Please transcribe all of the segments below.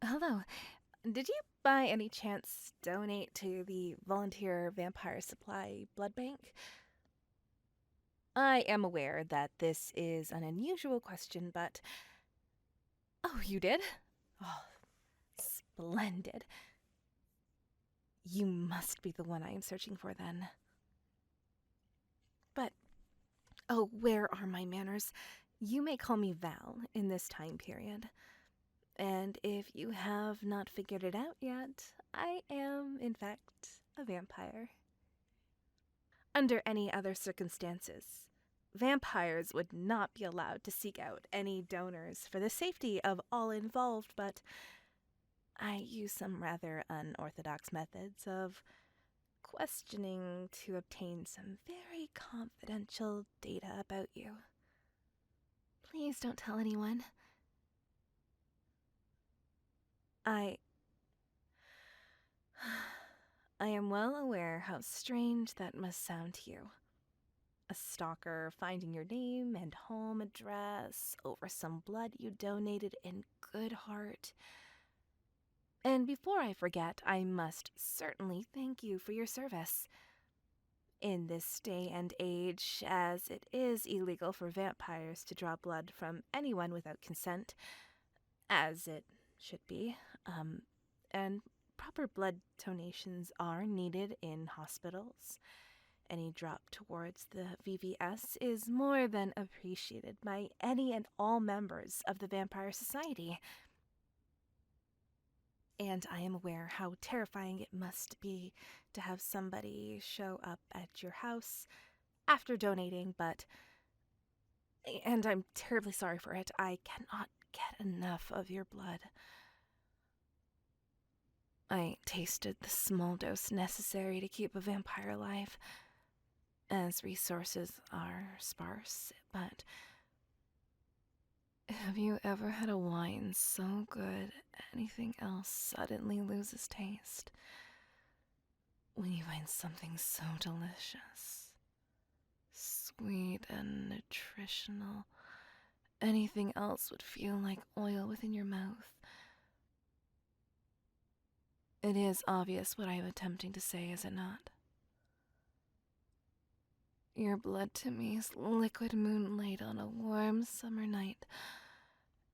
Hello. Did you by any chance donate to the Volunteer Vampire Supply Blood Bank? I am aware that this is an unusual question, but. Oh, you did? Oh, splendid. You must be the one I am searching for then. But. Oh, where are my manners? You may call me Val in this time period. And if you have not figured it out yet, I am, in fact, a vampire. Under any other circumstances, vampires would not be allowed to seek out any donors for the safety of all involved, but I use some rather unorthodox methods of questioning to obtain some very confidential data about you. Please don't tell anyone. I I am well aware how strange that must sound to you. A stalker finding your name and home address over some blood you donated in good heart. And before I forget, I must certainly thank you for your service. In this day and age, as it is illegal for vampires to draw blood from anyone without consent, as it should be, and proper blood donations are needed in hospitals. Any drop towards the VVS is more than appreciated by any and all members of the Vampire Society. And I am aware how terrifying it must be to have somebody show up at your house after donating, but. And I'm terribly sorry for it. I cannot get enough of your blood. I tasted the small dose necessary to keep a vampire alive, as resources are sparse, but. Have you ever had a wine so good anything else suddenly loses taste? When you find something so delicious, sweet and nutritional, anything else would feel like oil within your mouth. It is obvious what I am attempting to say, is it not? Your blood to me is liquid moonlight on a warm summer night.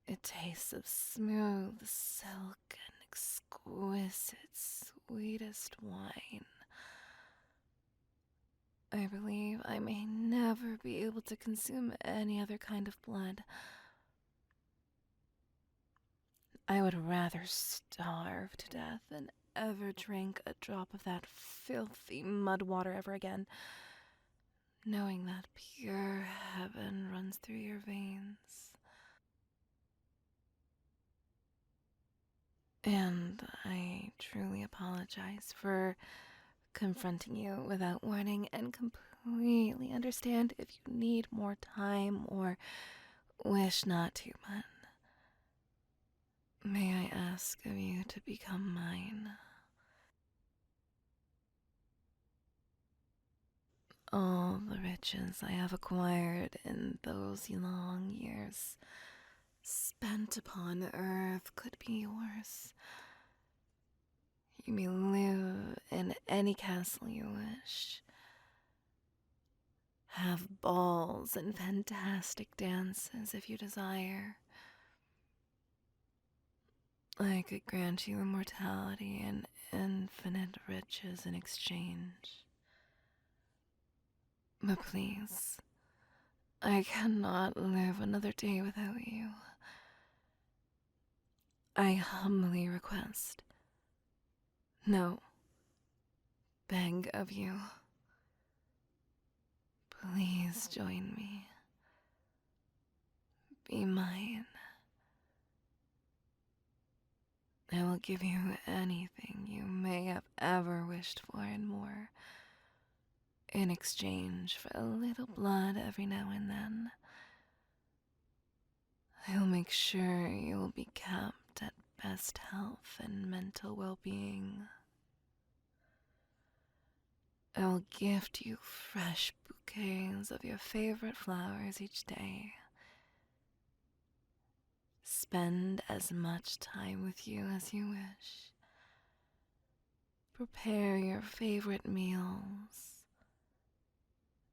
It tastes of smooth silk and exquisite sweetest wine. I believe I may never be able to consume any other kind of blood. I would rather starve to death than ever drink a drop of that filthy mud water ever again, knowing that pure heaven runs through your veins. And I truly apologize for confronting you without warning and completely understand if you need more time or wish not to, but may I ask of you to become mine? All the riches I have acquired in those long years spent upon earth could be yours. You may live in any castle you wish, have balls and fantastic dances if you desire. I could grant you immortality and infinite riches in exchange. But please, I cannot live another day without you. I humbly request, no, beg of you, please join me. Be mine. I will give you anything you may have ever wished for and more, in exchange for a little blood every now and then. I'll make sure you will be kept at best health and mental well-being. I will gift you fresh bouquets of your favorite flowers each day. spend as much time with you as you wish. Prepare your favorite meals.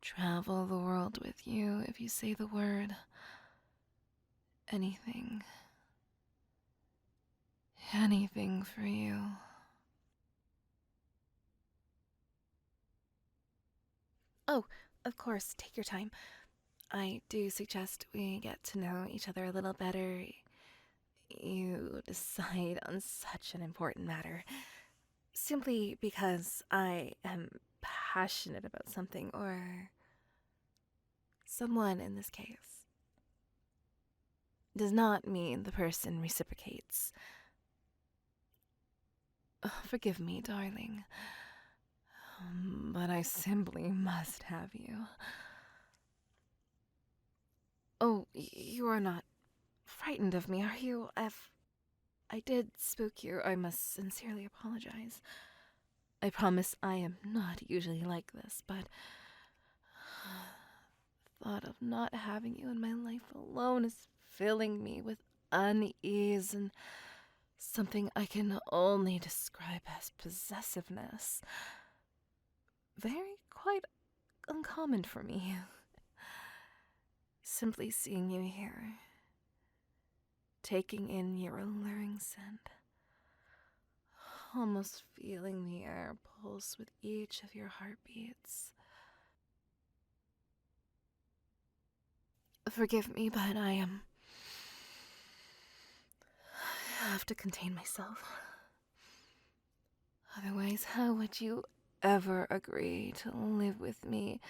Travel the world with you if you say the word. Anything. Anything for you. Oh, of course, take your time. I do suggest we get to know each other a little better. You decide on such an important matter. Simply because I am passionate about something or someone in this case does not mean the person reciprocates. Forgive me, darling, but I simply must have you. Oh, you are not frightened of me, are you? If I did spook you, I must sincerely apologize. I promise I am not usually like this, but thought of not having you in my life alone is filling me with unease and something I can only describe as possessiveness. Very quite uncommon for me. Simply seeing you here, taking in your alluring scent, almost feeling the air pulse with each of your heartbeats. Forgive me, but I have to contain myself. Otherwise, how would you ever agree to live with me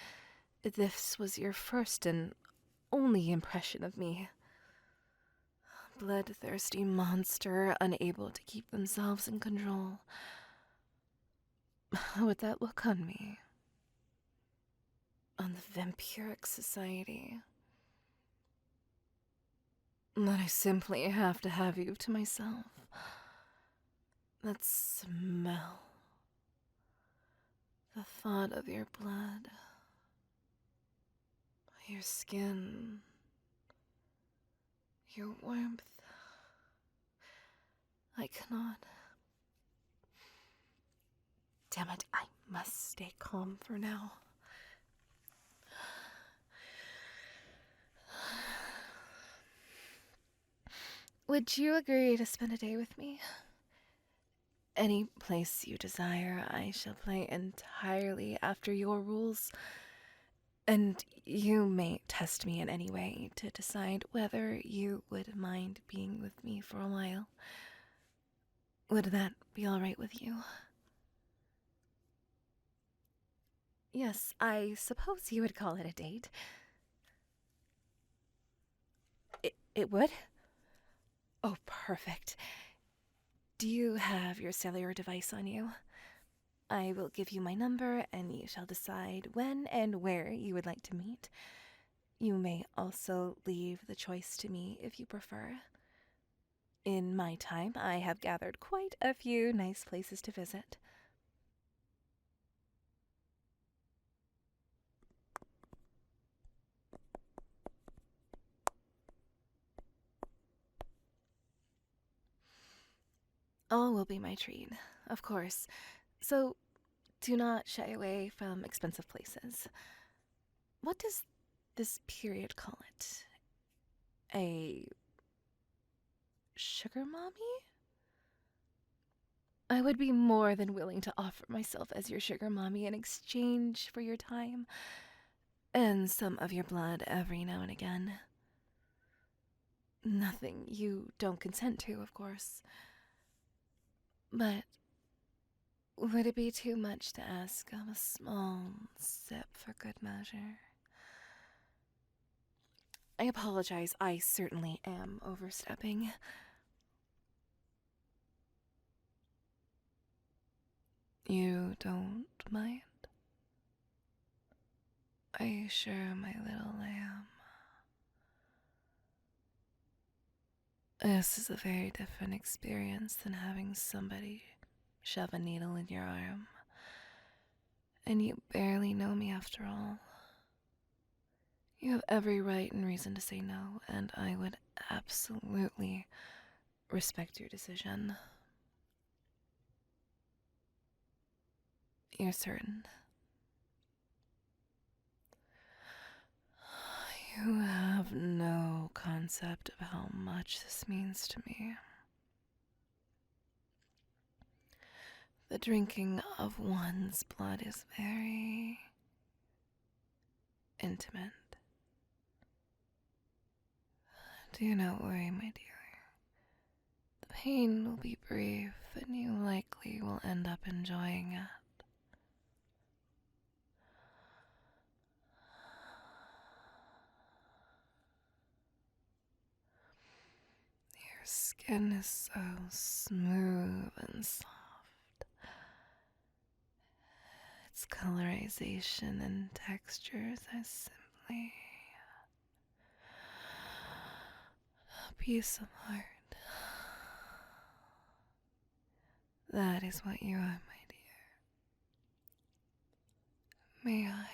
if this was your first and only impression of me? Bloodthirsty monster unable to keep themselves in control. How would that look on me? On the vampiric society? That I simply have to have you to myself. That smell. The thought of your blood. Your skin. Your warmth. I cannot. Damn it, I must stay calm for now. Would you agree to spend a day with me? Any place you desire, I shall play entirely after your rules. And you may test me in any way to decide whether you would mind being with me for a while. Would that be all right with you? Yes, I suppose you would call it a date. It would? Oh, perfect. Do you have your cellular device on you? I will give you my number, and you shall decide when and where you would like to meet. You may also leave the choice to me if you prefer. In my time, I have gathered quite a few nice places to visit. All will be my treat, of course. So, do not shy away from expensive places. What does this period call it? A sugar mommy? I would be more than willing to offer myself as your sugar mommy in exchange for your time and some of your blood every now and again. Nothing you don't consent to, of course. But would it be too much to ask of a small sip for good measure? I apologize, I certainly am overstepping. You don't mind? Are you sure, my little lamb? This is a very different experience than having somebody shove a needle in your arm. And you barely know me after all. You have every right and reason to say no, and I would absolutely respect your decision. You're certain? You have no concept of how much this means to me. The drinking of one's blood is very intimate. Do not worry, my dear. The pain will be brief, and you likely will end up enjoying it. Your skin is so smooth and soft. Its colorization and textures are simply a piece of art. That is what you are, my dear. May I?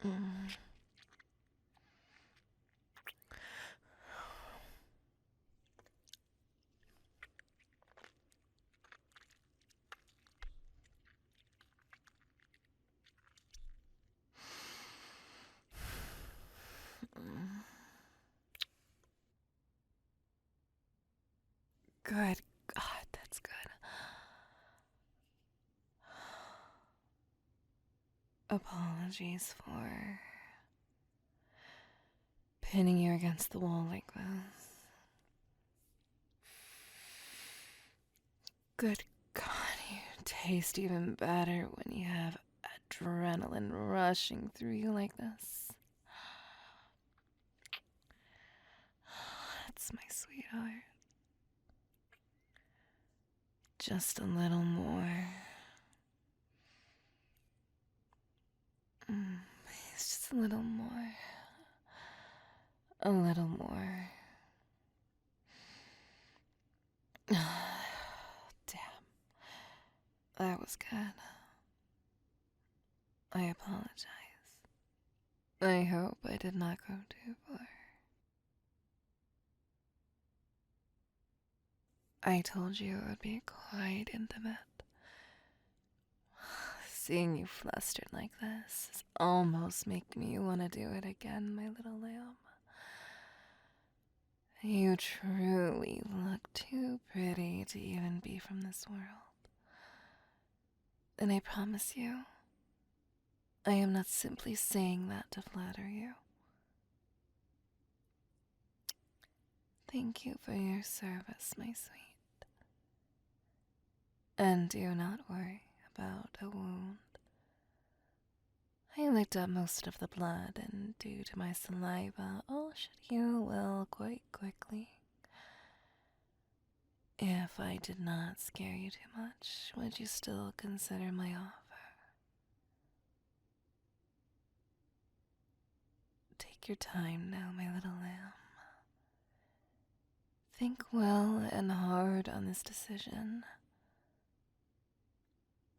Mm. Good God, that's good. Apologies for pinning you against the wall like this. Good God, you taste even better when you have adrenaline rushing through you like this. That's my sweetheart. Just a little more. Please, just a little more. A little more. Damn. That was good. I apologize. I hope I did not go too far. I told you it would be quite intimate. Seeing you flustered like this is almost making me want to do it again, my little lamb. You truly look too pretty to even be from this world. And I promise you, I am not simply saying that to flatter you. Thank you for your service, my sweet. And do not worry about a wound. I licked up most of the blood, and due to my saliva, all should heal well quite quickly. If I did not scare you too much, would you still consider my offer? Take your time now, my little lamb. Think well and hard on this decision.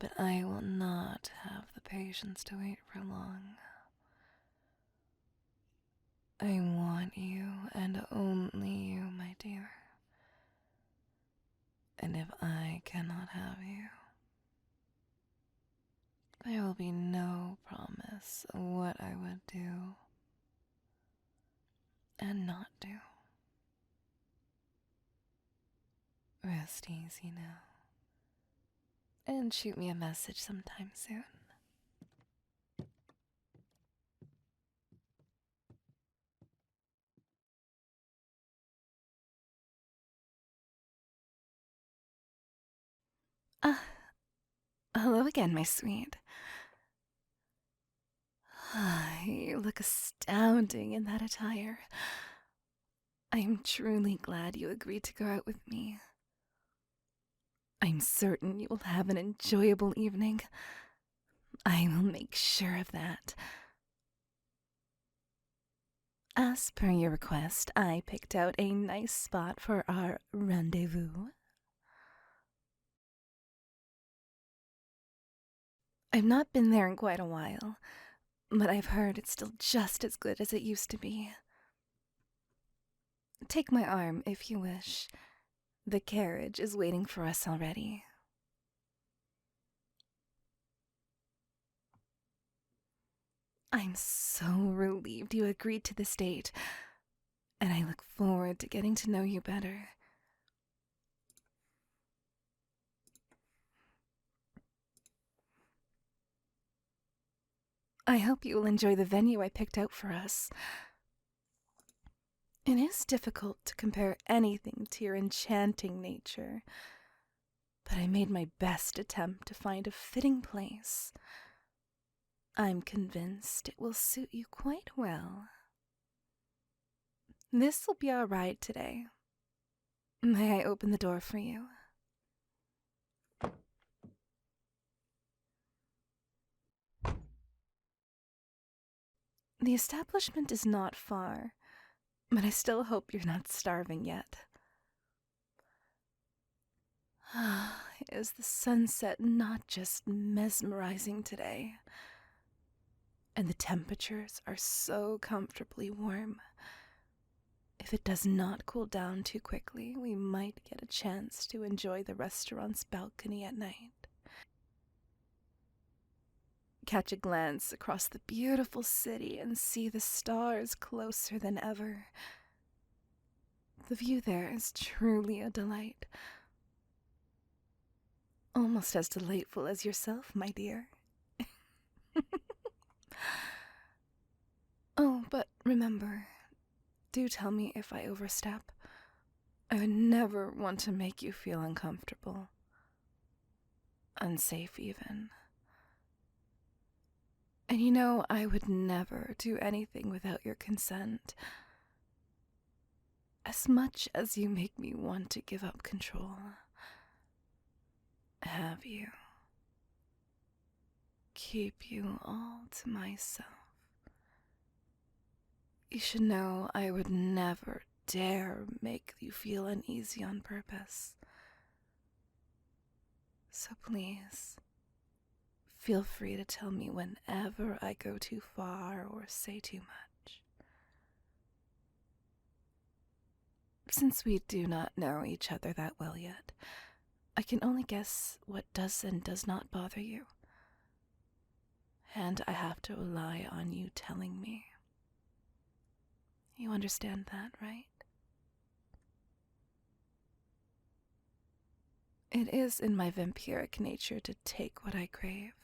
But I will not have the patience to wait for long. I want you and only you, my dear. And if I cannot have you, there will be no promise of what I would do and not do. Rest easy now. And shoot me a message sometime soon. Hello again, my sweet. You look astounding in that attire. I am truly glad you agreed to go out with me. I'm certain you will have an enjoyable evening. I will make sure of that. As per your request, I picked out a nice spot for our rendezvous. I've not been there in quite a while, but I've heard it's still just as good as it used to be. Take my arm if you wish. The carriage is waiting for us already. I'm so relieved you agreed to this date, and I look forward to getting to know you better. I hope you will enjoy the venue I picked out for us. It is difficult to compare anything to your enchanting nature, but I made my best attempt to find a fitting place. I'm convinced it will suit you quite well. This will be our ride today. May I open the door for you? The establishment is not far, but I still hope you're not starving yet. Is the sunset not just mesmerizing today? And the temperatures are so comfortably warm. If it does not cool down too quickly, we might get a chance to enjoy the restaurant's balcony at night. Catch a glance across the beautiful city and see the stars closer than ever. The view there is truly a delight. Almost as delightful as yourself, my dear. Oh, but remember, do tell me if I overstep. I would never want to make you feel uncomfortable. Unsafe, even. And you know, I would never do anything without your consent. As much as you make me want to give up control. Have you? Keep you all to myself. You should know I would never dare make you feel uneasy on purpose. So please, feel free to tell me whenever I go too far or say too much. Since we do not know each other that well yet, I can only guess what does and does not bother you. And I have to rely on you telling me. You understand that, right? It is in my vampiric nature to take what I crave,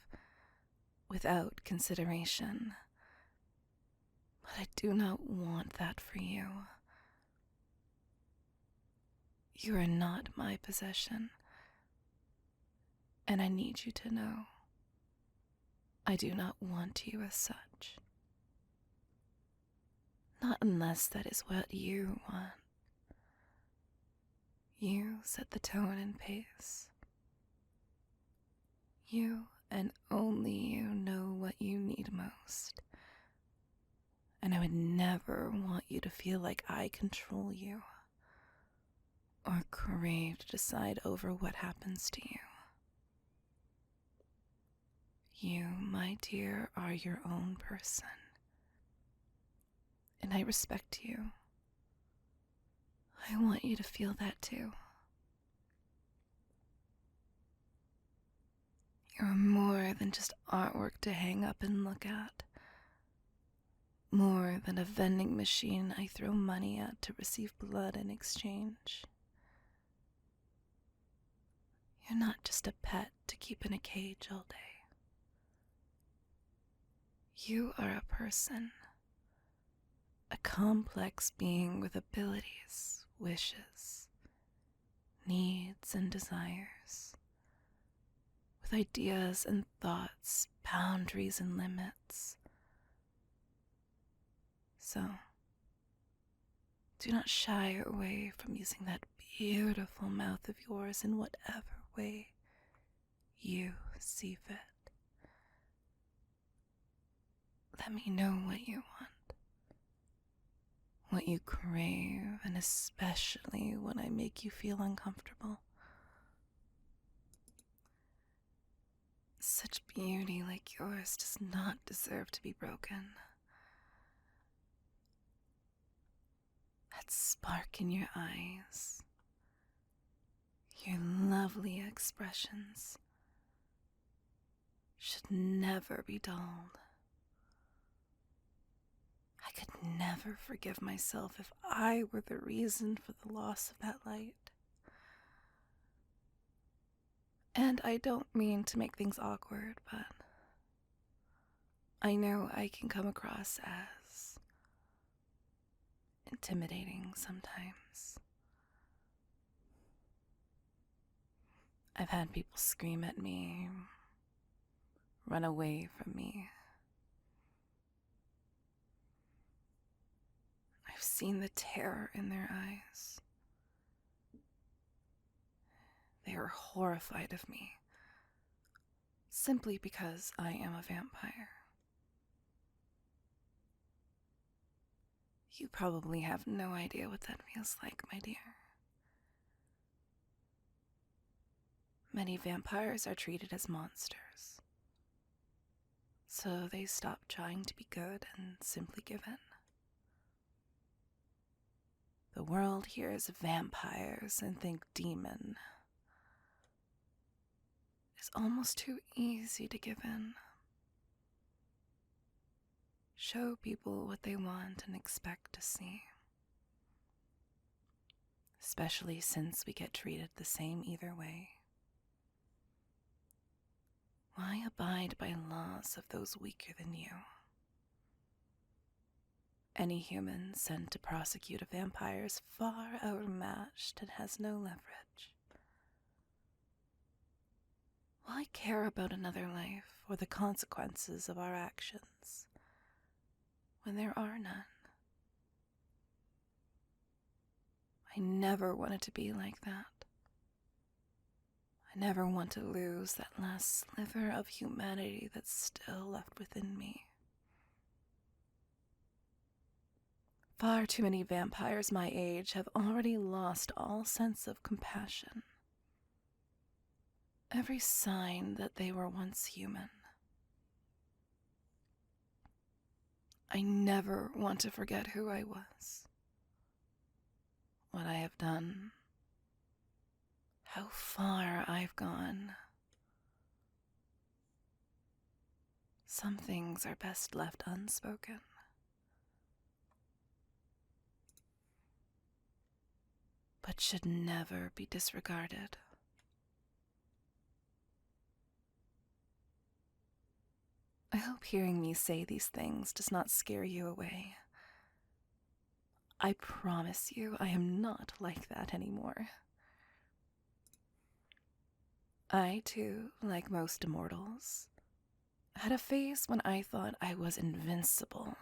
without consideration. But I do not want that for you. You are not my possession, and I need you to know I do not want you as such. Not unless that is what you want. You set the tone and pace. You and only you know what you need most. And I would never want you to feel like I control you, or Crave to decide over what happens to you. You, my dear, are your own person. And I respect you. I want you to feel that too. You're more than just artwork to hang up and look at. More than a vending machine I throw money at to receive blood in exchange. You're not just a pet to keep in a cage all day. You are a person. A complex being with abilities, wishes, needs, and desires. With ideas and thoughts, boundaries and limits. So, do not shy away from using that beautiful mouth of yours in whatever way you see fit. Let me know what you want. what you crave, and especially when I make you feel uncomfortable. Such beauty like yours does not deserve to be broken. That spark in your eyes, your lovely expressions, should never be dulled. I could never forgive myself if I were the reason for the loss of that light. And I don't mean to make things awkward, but I know I can come across as intimidating sometimes. I've had people scream at me, run away from me. I've seen the terror in their eyes. They are horrified of me, simply because I am a vampire. You probably have no idea what that feels like, my dear. Many vampires are treated as monsters, so they stop trying to be good and simply give in. The world hears vampires and think demon. It's almost too easy to give in. Show people what they want and expect to see. Especially since we get treated the same either way. Why abide by laws of those weaker than you? Any human sent to prosecute a vampire is far outmatched and has no leverage. Why care about another life or the consequences of our actions when there are none? I never wanted to be like that. I never want to lose that last sliver of humanity that's still left within me. Far too many vampires my age have already lost all sense of compassion. Every sign that they were once human. I never want to forget who I was, what I have done, how far I've gone. Some things are best left unspoken. But should never be disregarded. I hope hearing me say these things does not scare you away. I promise you I am not like that anymore. I, too, like most immortals, had a phase when I thought I was invincible.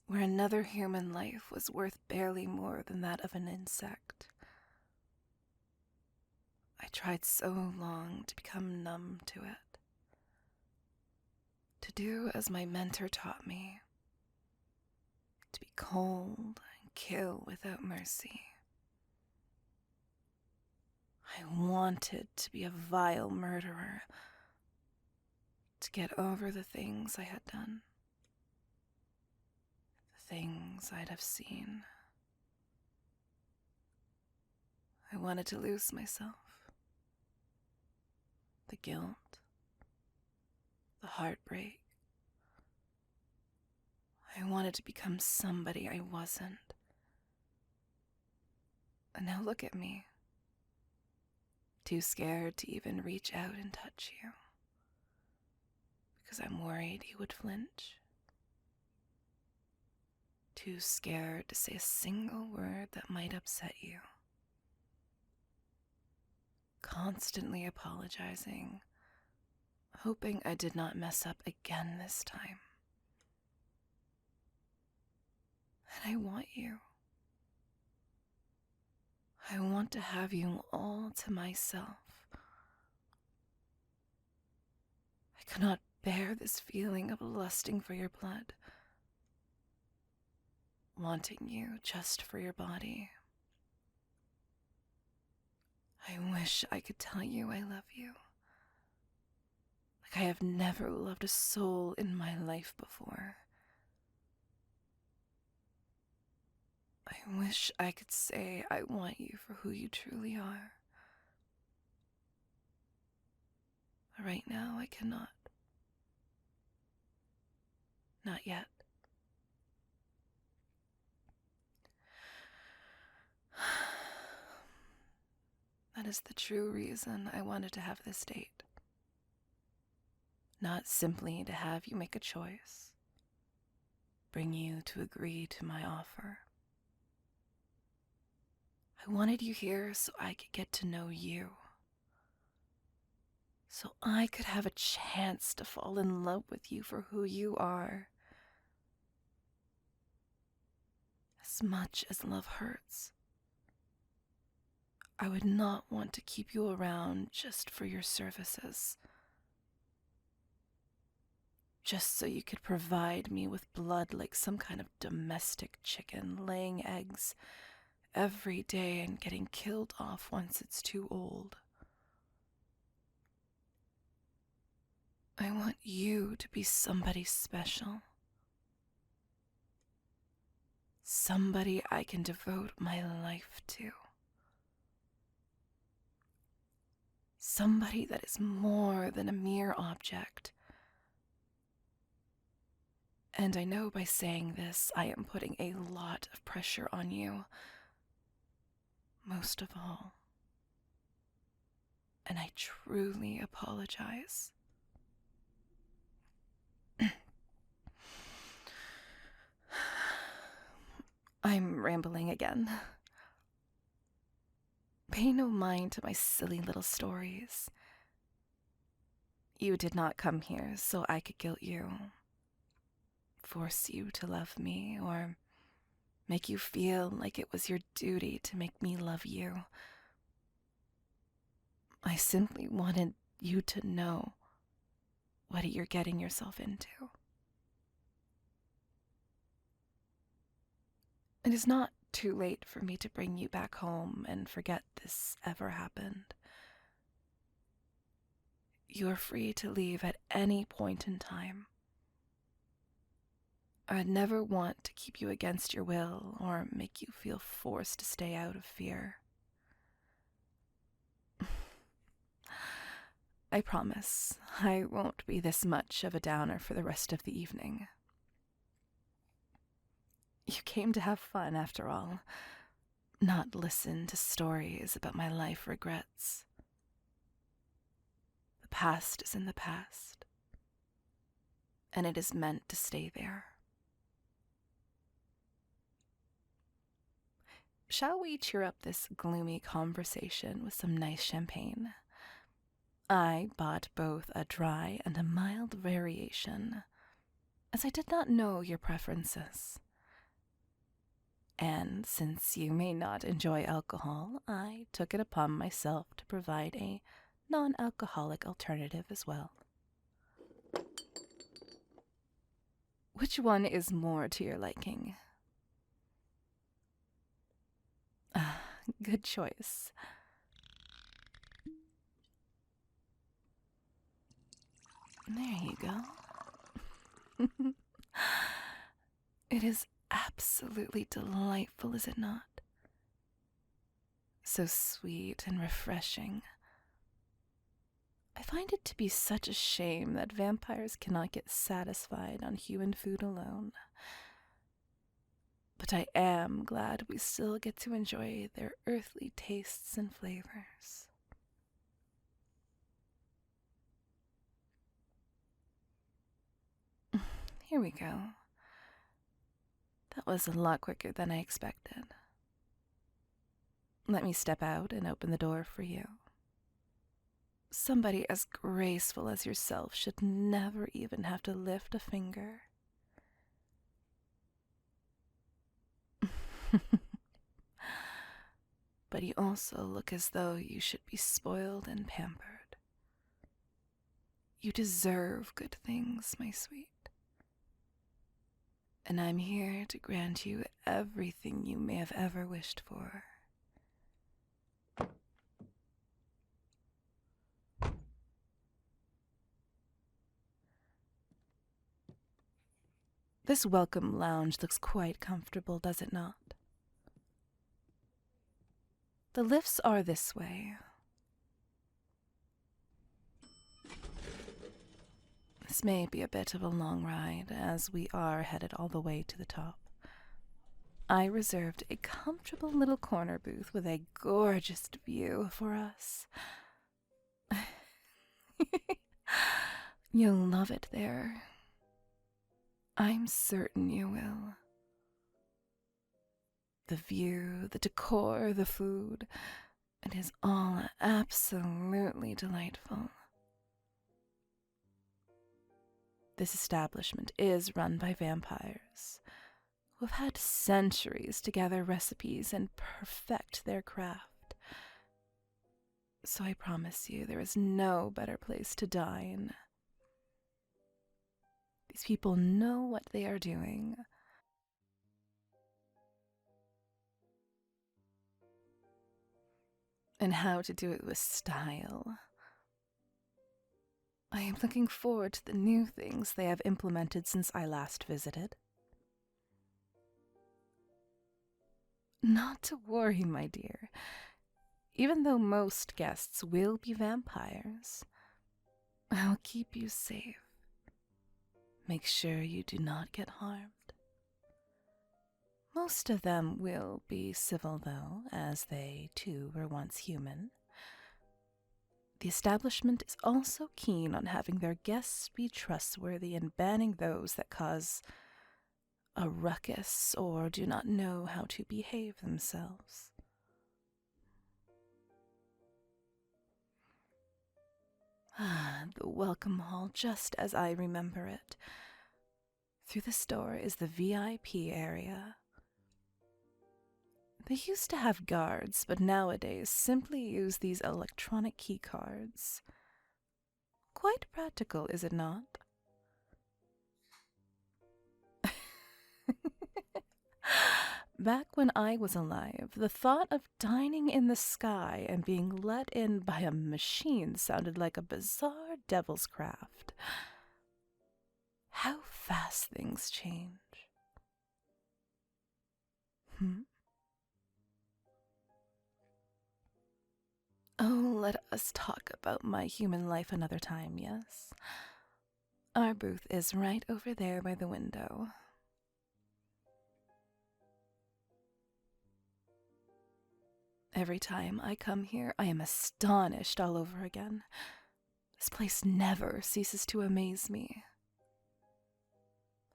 Where another human life was worth barely more than that of an insect. I tried so long to become numb to it. To do as my mentor taught me. To be cold and kill without mercy. I wanted to be a vile murderer. To get over the things I had done. The things I'd have seen. I wanted to lose myself. The guilt. The heartbreak. I wanted to become somebody I wasn't. And now look at me. Too scared to even reach out and touch you. Because I'm worried you would flinch. Too scared to say a single word that might upset you. Constantly apologizing, hoping I did not mess up again this time. And I want you. I want to have you all to myself. cannot bear this feeling of lusting for your blood, wanting you just for your body. I wish I could tell you I love you, like I have never loved a soul in my life before. I wish I could say I want you for who you truly are. But right now I cannot. Not yet. That is the true reason I wanted to have this date. Not simply to have you make a choice, bring you to agree to my offer. I wanted you here so I could get to know you, so I could have a chance to fall in love with you for who you are. As much as love hurts, I would not want to keep you around just for your services. Just so you could provide me with blood like some kind of domestic chicken, laying eggs every day and getting killed off once it's too old. I want you to be somebody special. Somebody I can devote my life to. Somebody that is more than a mere object. And I know by saying this, I am putting a lot of pressure on you. Most of all. And I truly apologize. I'm rambling again. Pay no mind to my silly little stories. You did not come here so I could guilt you, force you to love me, or make you feel like it was your duty to make me love you. I simply wanted you to know what you're getting yourself into. It is not too late for me to bring you back home and forget this ever happened. You are free to leave at any point in time. I'd never want to keep you against your will or make you feel forced to stay out of fear. I promise I won't be this much of a downer for the rest of the evening. You came to have fun, after all, not listen to stories about my life regrets. The past is in the past, and it is meant to stay there. Shall we cheer up this gloomy conversation with some nice champagne? I bought both a dry and a mild variation, as I did not know your preferences. And since you may not enjoy alcohol, I took it upon myself to provide a non-alcoholic alternative as well. Which one is more to your liking? Good choice. There you go. It is absolutely delightful, is it not? So sweet and refreshing. I find it to be such a shame that vampires cannot get satisfied on human food alone. But I am glad we still get to enjoy their earthly tastes and flavors. Here we go. That was a lot quicker than I expected. Let me step out and open the door for you. Somebody as graceful as yourself should never even have to lift a finger. But you also look as though you should be spoiled and pampered. You deserve good things, my sweet. And I'm here to grant you everything you may have ever wished for. This welcome lounge looks quite comfortable, does it not? The lifts are this way. This may be a bit of a long ride, as we are headed all the way to the top. I reserved a comfortable little corner booth with a gorgeous view for us. You'll love it there. I'm certain you will. The view, the decor, the food, it is all absolutely delightful. This establishment is run by vampires who have had centuries to gather recipes and perfect their craft. So I promise you there is no better place to dine. These people know what they are doing. And how to do it with style. I am looking forward to the new things they have implemented since I last visited. Not to worry, my dear. Even though most guests will be vampires, I'll keep you safe. Make sure you do not get harmed. Most of them will be civil, though, as they, too, were once human. The establishment is also keen on having their guests be trustworthy and banning those that cause a ruckus or do not know how to behave themselves. The welcome hall, just as I remember it. Through this door is the VIP area. They used to have guards, but nowadays simply use these electronic key cards. Quite practical, is it not? Back when I was alive, the thought of dining in the sky and being let in by a machine sounded like a bizarre devil's craft. How fast things change. Oh, let us talk about my human life another time, yes? Our booth is right over there by the window. Every time I come here, I am astonished all over again. This place never ceases to amaze me.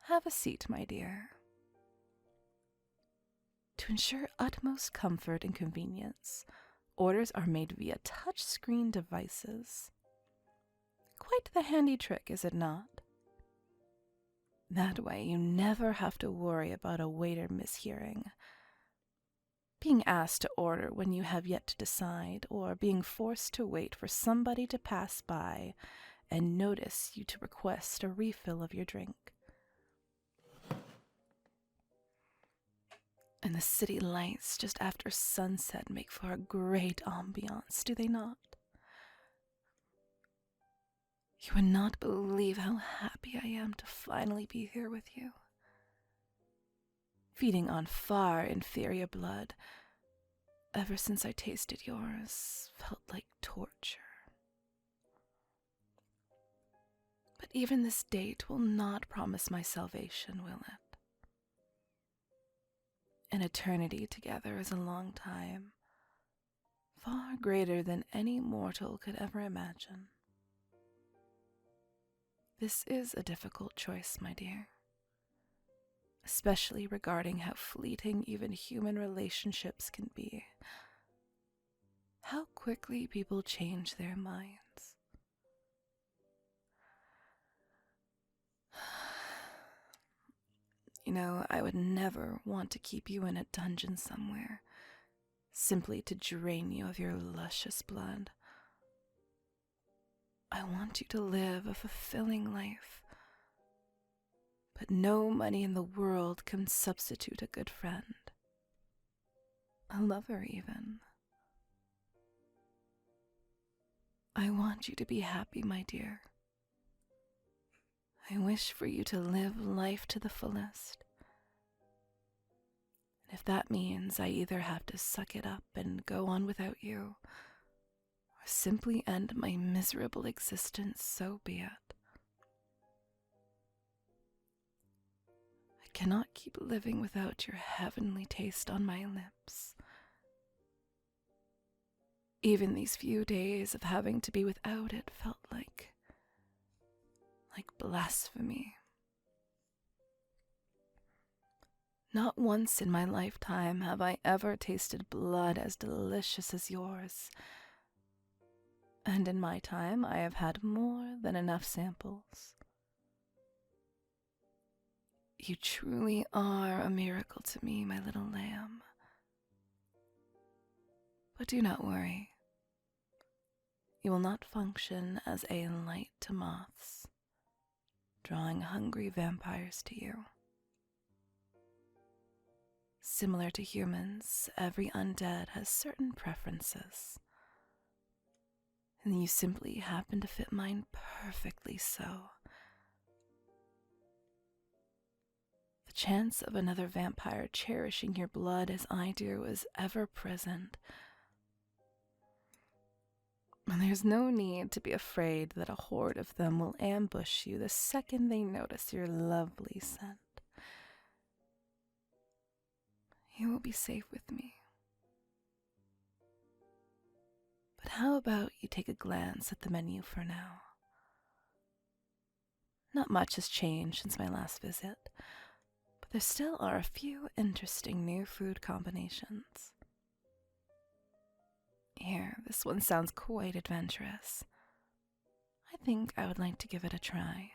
Have a seat, my dear. To ensure utmost comfort and convenience, orders are made via touchscreen devices. Quite the handy trick, is it not? That way you never have to worry about a waiter mishearing, being asked to order when you have yet to decide, or being forced to wait for somebody to pass by and notice you to request a refill of your drink. And the city lights just after sunset make for a great ambiance, do they not? You would not believe how happy I am to finally be here with you. Feeding on far inferior blood, ever since I tasted yours, felt like torture. But even this date will not promise my salvation, will it? An eternity together is a long time, far greater than any mortal could ever imagine. This is a difficult choice, my dear, especially regarding how fleeting even human relationships can be. How quickly people change their minds. You know, I would never want to keep you in a dungeon somewhere, simply to drain you of your luscious blood. I want you to live a fulfilling life. But no money in the world can substitute a good friend. A lover, even. I want you to be happy, my dear. I wish for you to live life to the fullest. And if that means I either have to suck it up and go on without you, or simply end my miserable existence, so be it. I cannot keep living without your heavenly taste on my lips. Even these few days of having to be without it felt like blasphemy. Not once in my lifetime have I ever tasted blood as delicious as yours. And in my time, I have had more than enough samples. You truly are a miracle to me, my little lamb. But do not worry. You will not function as a light to moths, drawing hungry vampires to you. Similar to humans, every undead has certain preferences, and you simply happen to fit mine perfectly so. The chance of another vampire cherishing your blood as I do is ever present, and there's no need to be afraid that a horde of them will ambush you the second they notice your lovely scent. You will be safe with me. But how about you take a glance at the menu for now? Not much has changed since my last visit, but there still are a few interesting new food combinations. Here, this one sounds quite adventurous. I think I would like to give it a try.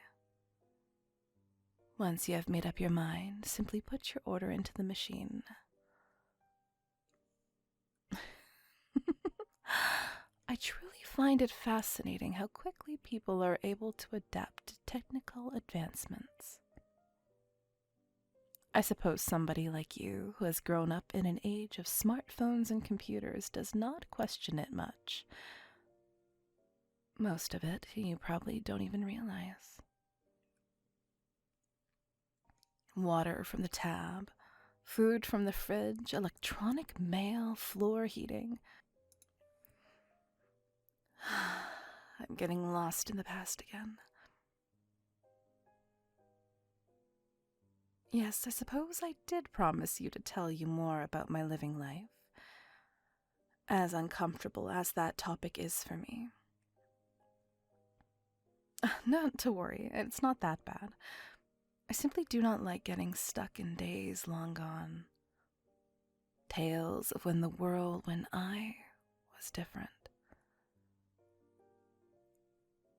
Once you have made up your mind, simply put your order into the machine. I truly find it fascinating how quickly people are able to adapt to technical advancements. I suppose somebody like you, who has grown up in an age of smartphones and computers, does not question it much. Most of it you probably don't even realize. Water from the tab, food from the fridge, electronic mail, floor heating. I'm getting lost in the past again. Yes, I suppose I did promise you to tell you more about my living life, as uncomfortable as that topic is for me. Not to worry, it's not that bad. I simply do not like getting stuck in days long gone. Tales of when I was different.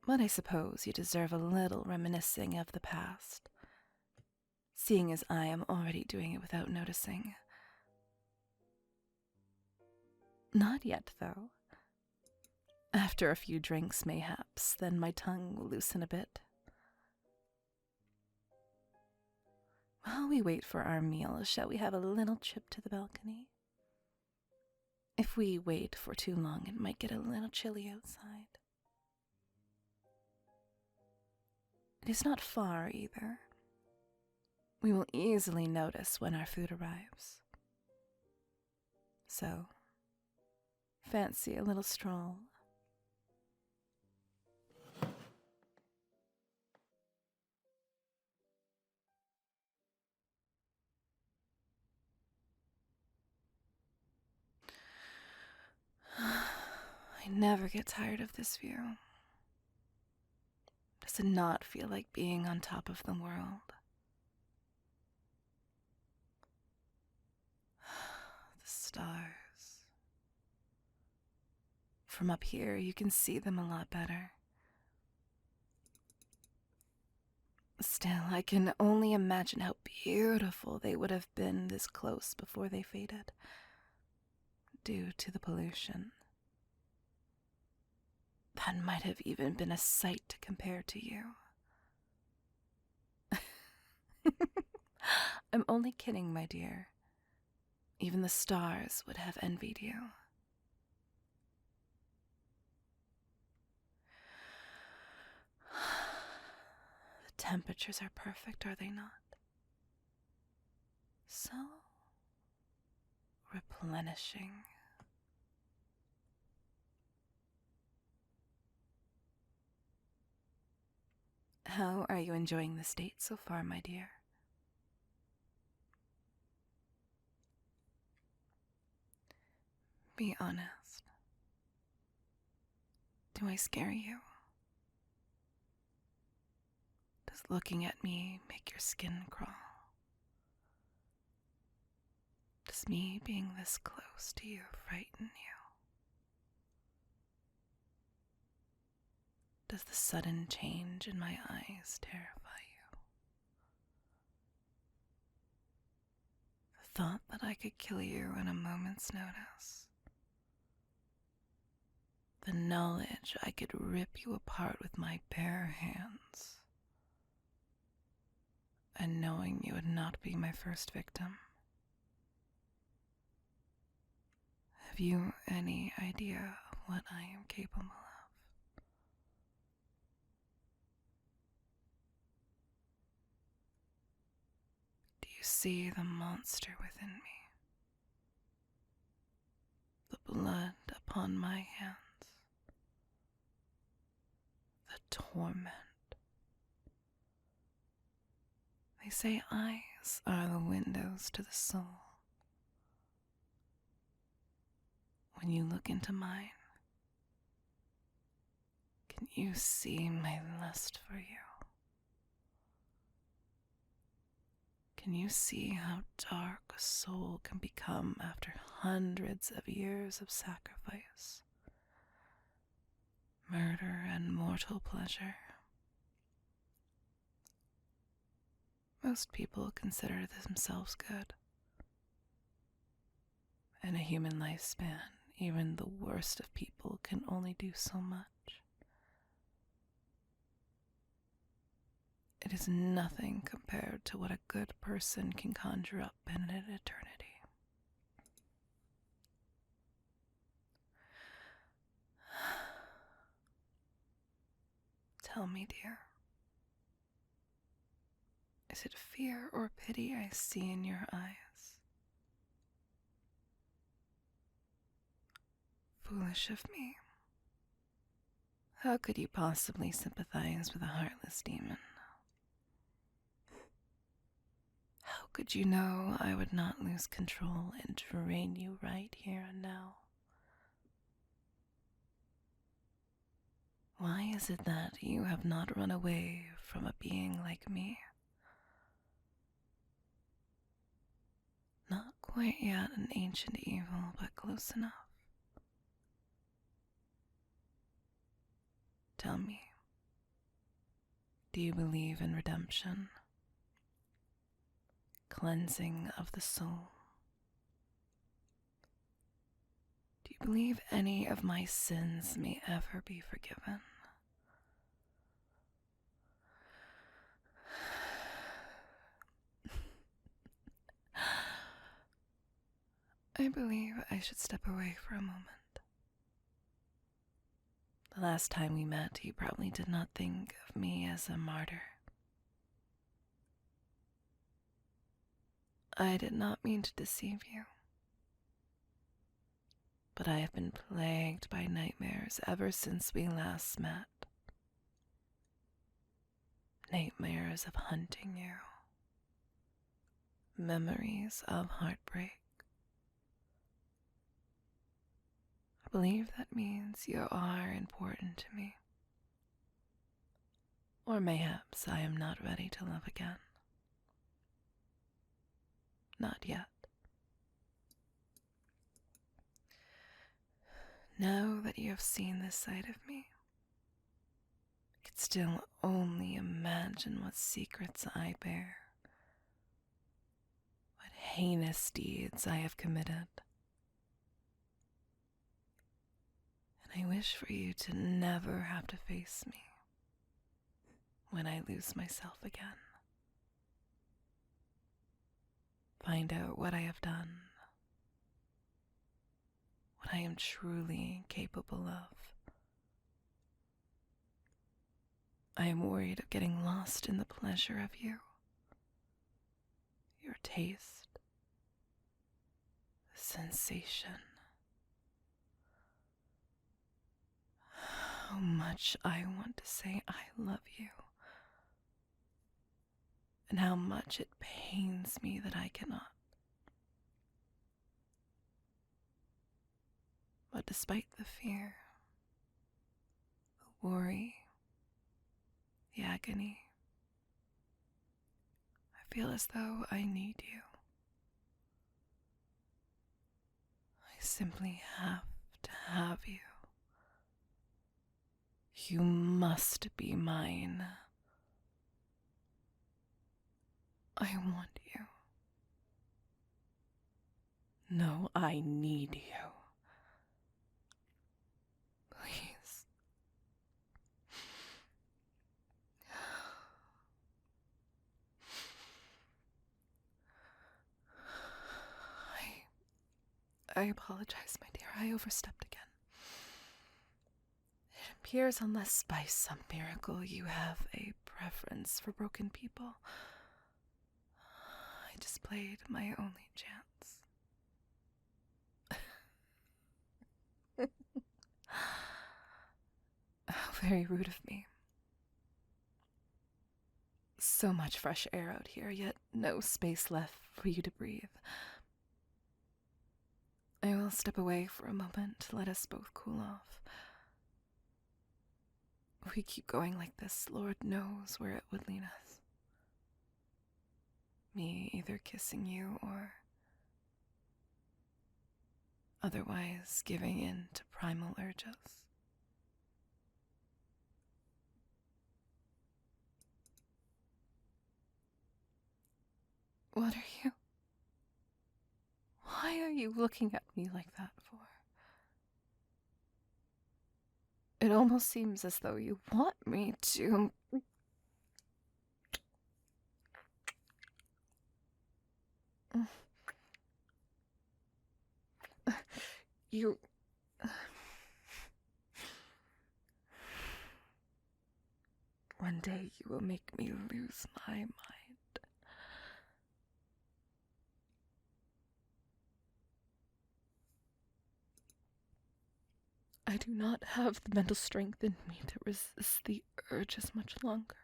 But I suppose you deserve a little reminiscing of the past, seeing as I am already doing it without noticing. Not yet, though. After a few drinks, mayhaps, then my tongue will loosen a bit. While we wait for our meal, shall we have a little trip to the balcony? If we wait for too long, it might get a little chilly outside. It is not far, either. We will easily notice when our food arrives. So, fancy a little stroll? I never get tired of this view. Does it not feel like being on top of the world? The stars. From up here, you can see them a lot better. Still, I can only imagine how beautiful they would have been this close before they faded, due to the pollution. That might have even been a sight to compare to you. I'm only kidding, my dear. Even the stars would have envied you. The temperatures are perfect, are they not? So replenishing. How are you enjoying this date so far, my dear? Be honest. Do I scare you? Does looking at me make your skin crawl? Does me being this close to you frighten you? Does the sudden change in my eyes terrify you? The thought that I could kill you in a moment's notice. The knowledge I could rip you apart with my bare hands. And knowing you would not be my first victim. Have you any idea of what I am capable of? Do you see the monster within me? The blood upon my hands? The torment? They say eyes are the windows to the soul. When you look into mine, can you see my lust for you? Can you see how dark a soul can become after hundreds of years of sacrifice, murder, and mortal pleasure? Most people consider themselves good. In a human lifespan, even the worst of people can only do so much. It is nothing compared to what a good person can conjure up in an eternity. Tell me, dear, is it fear or pity I see in your eyes? Foolish of me. How could you possibly sympathize with a heartless demon? How could you know I would not lose control and drain you right here and now? Why is it that you have not run away from a being like me? Not quite yet an ancient evil, but close enough. Tell me, do you believe in redemption? Cleansing of the soul? Do you believe any of my sins may ever be forgiven? I believe I should step away for a moment. The last time we met, you probably did not think of me as a martyr. I did not mean to deceive you. But I have been plagued by nightmares ever since we last met. Nightmares of hunting you. Memories of heartbreak. I believe that means you are important to me. Or mayhaps I am not ready to love again. Not yet. Now that you have seen this side of me, I can still only imagine what secrets I bear, what heinous deeds I have committed. And I wish for you to never have to face me when I lose myself again. Find out what I have done, what I am truly capable of. I am worried of getting lost in the pleasure of you, your taste, the sensation. How much I want to say I love you, and how much it pains me that I cannot. But despite the fear, the worry, the agony, I feel as though I need you. I simply have to have you. You must be mine. I want you. No, I need you. Please. I apologize, my dear. I overstepped again. It appears unless by some miracle you have a preference for broken people, I displayed my only chance. How very rude of me. So much fresh air out here, yet no space left for you to breathe. I will step away for a moment to let us both cool off. If we keep going like this, Lord knows where it would lead us. Me either kissing you or otherwise giving in to primal urges. What are you? Why are you looking at me like that for? It almost seems as though you want me to... You... One day you will make me lose my mind. I do not have the mental strength in me to resist the urges much longer.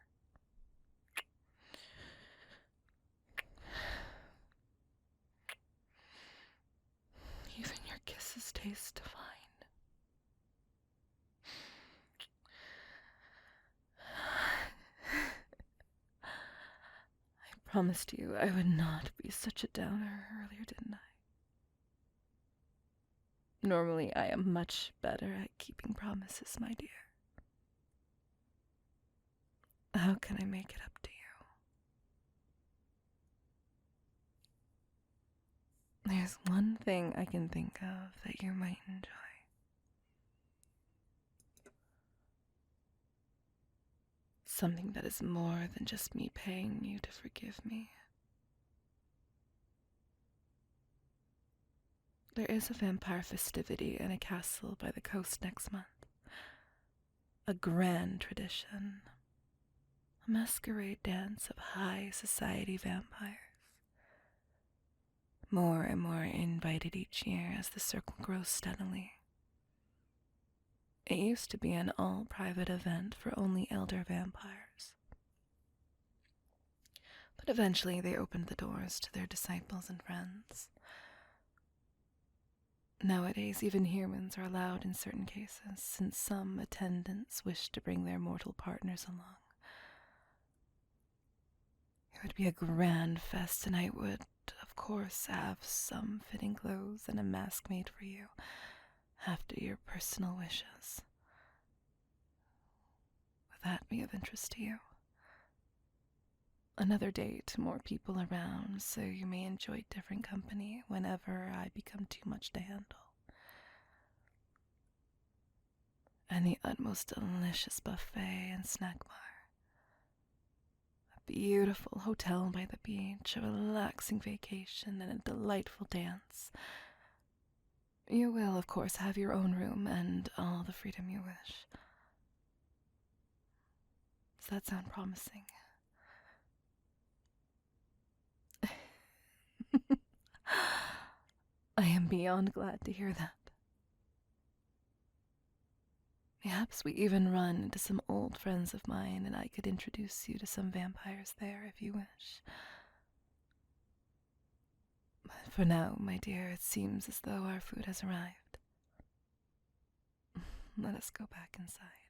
Even your kisses taste divine. I promised you I would not be such a downer earlier, didn't I? Normally, I am much better at keeping promises, my dear. How can I make it up to you? There's one thing I can think of that you might enjoy. Something that is more than just me paying you to forgive me. There is a vampire festivity in a castle by the coast next month. A grand tradition. A masquerade dance of high society vampires. More and more invited each year as the circle grows steadily. It used to be an all-private event for only elder vampires. But eventually they opened the doors to their disciples and friends. Nowadays, even humans are allowed in certain cases, since some attendants wish to bring their mortal partners along. It would be a grand fest, and I would, of course, have some fitting clothes and a mask made for you, after your personal wishes. Would that be of interest to you? Another date, more people around, so you may enjoy different company whenever I become too much to handle. and the utmost delicious buffet and snack bar. A beautiful hotel by the beach, a relaxing vacation, and a delightful dance. You will, of course, have your own room and all the freedom you wish. Does that sound promising? I am beyond glad to hear that. Perhaps we even run into some old friends of mine, and I could introduce you to some vampires there if you wish. But for now, my dear, it seems as though our food has arrived. Let us go back inside.